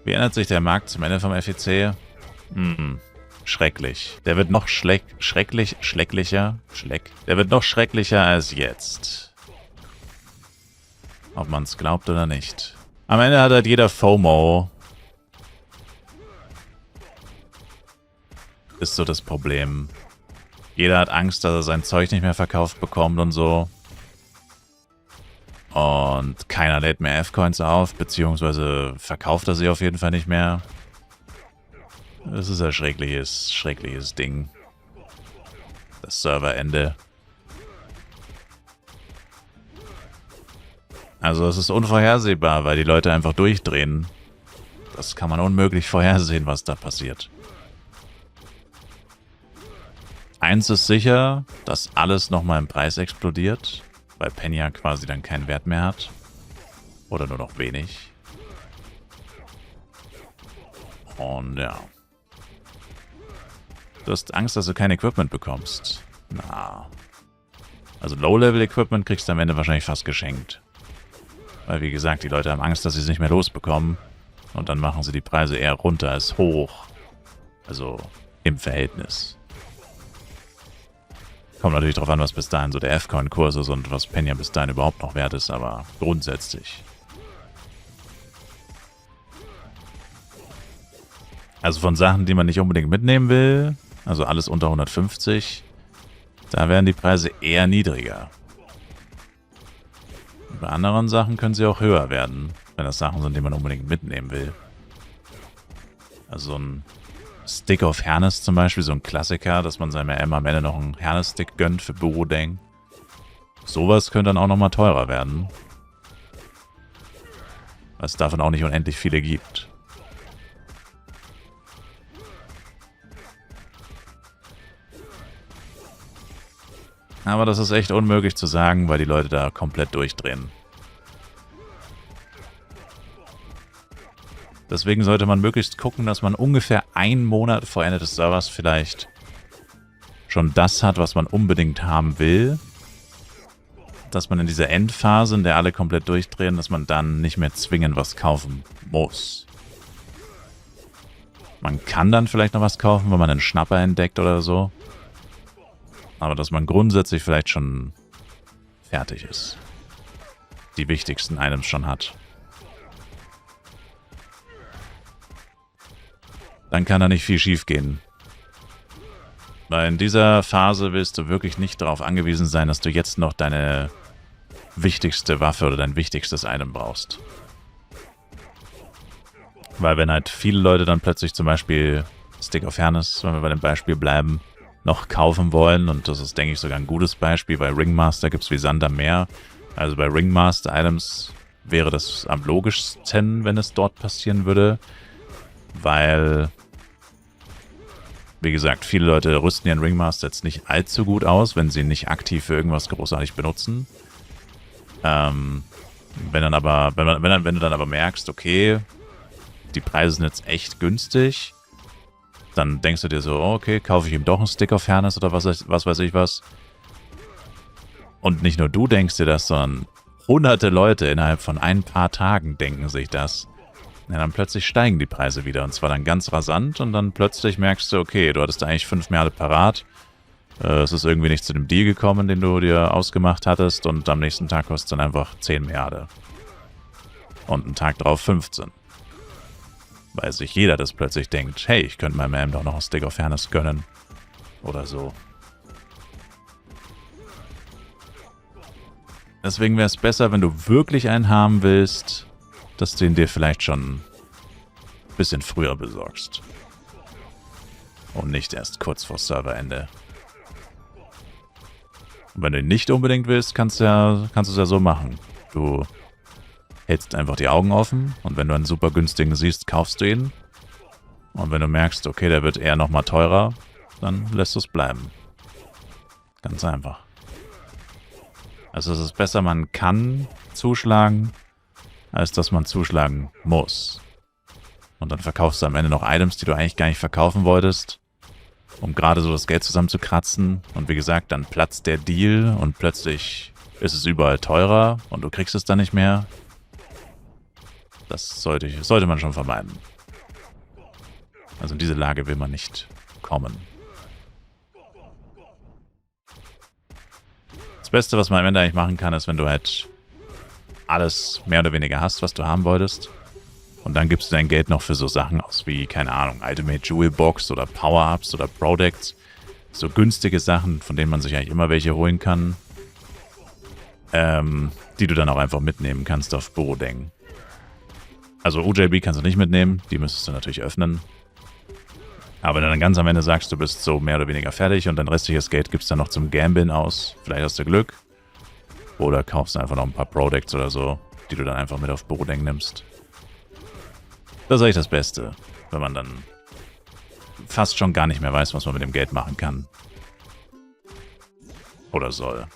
Wie ändert sich der Markt zum Ende vom FEC? Schrecklich. Der wird noch schrecklicher. Der wird noch schrecklicher als jetzt. Ob man es glaubt oder nicht. Am Ende hat halt jeder FOMO. Ist so das Problem. Jeder hat Angst, dass er sein Zeug nicht mehr verkauft bekommt und so. Und keiner lädt mehr F-Coins auf, beziehungsweise verkauft er sie auf jeden Fall nicht mehr. Das ist ein schreckliches Ding. Das Serverende. Also es ist unvorhersehbar, weil die Leute einfach durchdrehen. Das kann man unmöglich vorhersehen, was da passiert. Eins ist sicher, dass alles nochmal im Preis explodiert, weil Penya quasi dann keinen Wert mehr hat. Oder nur noch wenig. Und ja. Du hast Angst, dass du kein Equipment bekommst. Na. Also Low-Level-Equipment kriegst du am Ende wahrscheinlich fast geschenkt. Weil wie gesagt, die Leute haben Angst, dass sie es nicht mehr losbekommen. Und dann machen sie die Preise eher runter als hoch. Also im Verhältnis. Kommt natürlich darauf an, was bis dahin so der F-Coin-Kurs ist und was Penya bis dahin überhaupt noch wert ist, aber grundsätzlich. Also von Sachen, die man nicht unbedingt mitnehmen will, also alles unter 150, da werden die Preise eher niedriger. Bei anderen Sachen können sie auch höher werden, wenn das Sachen sind, die man unbedingt mitnehmen will. Also so ein Stick of Hernes zum Beispiel, so ein Klassiker, dass man seinem RM am Ende noch einen Hernes-Stick gönnt für Burodeng. Sowas könnte dann auch nochmal teurer werden. Weil es davon auch nicht unendlich viele gibt. Aber das ist echt unmöglich zu sagen, weil die Leute da komplett durchdrehen. Deswegen sollte man möglichst gucken, dass man ungefähr einen Monat vor Ende des Servers vielleicht schon das hat, was man unbedingt haben will. Dass man in dieser Endphase, in der alle komplett durchdrehen, dass man dann nicht mehr zwingend was kaufen muss. Man kann dann vielleicht noch was kaufen, wenn man einen Schnapper entdeckt oder so. Aber dass man grundsätzlich vielleicht schon fertig ist. Die wichtigsten Items schon hat. Dann kann da nicht viel schief gehen. Weil in dieser Phase willst du wirklich nicht darauf angewiesen sein, dass du jetzt noch deine wichtigste Waffe oder dein wichtigstes Item brauchst. Weil wenn halt viele Leute dann plötzlich zum Beispiel Stick of Hernes, wenn wir bei dem Beispiel bleiben, noch kaufen wollen, und das ist, denke ich, sogar ein gutes Beispiel, bei Ringmaster gibt es wie Sand am Meer. Also bei Ringmaster-Items wäre das am logischsten, wenn es dort passieren würde, weil, wie gesagt, viele Leute rüsten ihren Ringmaster jetzt nicht allzu gut aus, wenn sie ihn nicht aktiv für irgendwas großartig benutzen. Wenn du dann aber merkst, okay, die Preise sind jetzt echt günstig, dann denkst du dir so, okay, kaufe ich ihm doch einen Stick of Hernes oder was weiß ich was. Und nicht nur du denkst dir das, sondern hunderte Leute innerhalb von ein paar Tagen denken sich das. Ja, dann plötzlich steigen die Preise wieder, und zwar dann ganz rasant, und dann plötzlich merkst du, okay, du hattest eigentlich 5 Merde parat, es ist irgendwie nicht zu dem Deal gekommen, den du dir ausgemacht hattest, und am nächsten Tag kostet es dann einfach 10 Merde. Und einen Tag drauf 15. Weil sich jeder das plötzlich denkt, hey, ich könnte meinem doch noch einen Stick of Hernes gönnen. Oder so. Deswegen wäre es besser, wenn du wirklich einen haben willst, dass du ihn dir vielleicht schon ein bisschen früher besorgst. Und nicht erst kurz vor Serverende. Und wenn du ihn nicht unbedingt willst, kannst du es ja so machen. Du hältst einfach die Augen offen, und wenn du einen super günstigen siehst, kaufst du ihn. Und wenn du merkst, okay, der wird eher nochmal teurer, dann lässt du es bleiben. Ganz einfach. Also es ist besser, man kann zuschlagen, als dass man zuschlagen muss. Und dann verkaufst du am Ende noch Items, die du eigentlich gar nicht verkaufen wolltest, um gerade so das Geld zusammenzukratzen. Und wie gesagt, dann platzt der Deal und plötzlich ist es überall teurer und du kriegst es dann nicht mehr. Das sollte man schon vermeiden. Also in diese Lage will man nicht kommen. Das Beste, was man am Ende eigentlich machen kann, ist, wenn du halt alles mehr oder weniger hast, was du haben wolltest. Und dann gibst du dein Geld noch für so Sachen aus wie, keine Ahnung, Ultimate Jewel Box oder Power-Ups oder Products. So günstige Sachen, von denen man sich eigentlich immer welche holen kann. Die du dann auch einfach mitnehmen kannst auf Borodeng. Also OJB kannst du nicht mitnehmen, die müsstest du natürlich öffnen. Aber wenn du dann ganz am Ende sagst, du bist so mehr oder weniger fertig und dein restliches Geld gibst du dann noch zum Gambeln aus, vielleicht hast du Glück. Oder kaufst einfach noch ein paar Products oder so, die du dann einfach mit auf Borodeng nimmst. Das ist eigentlich das Beste, wenn man dann fast schon gar nicht mehr weiß, was man mit dem Geld machen kann. Oder soll.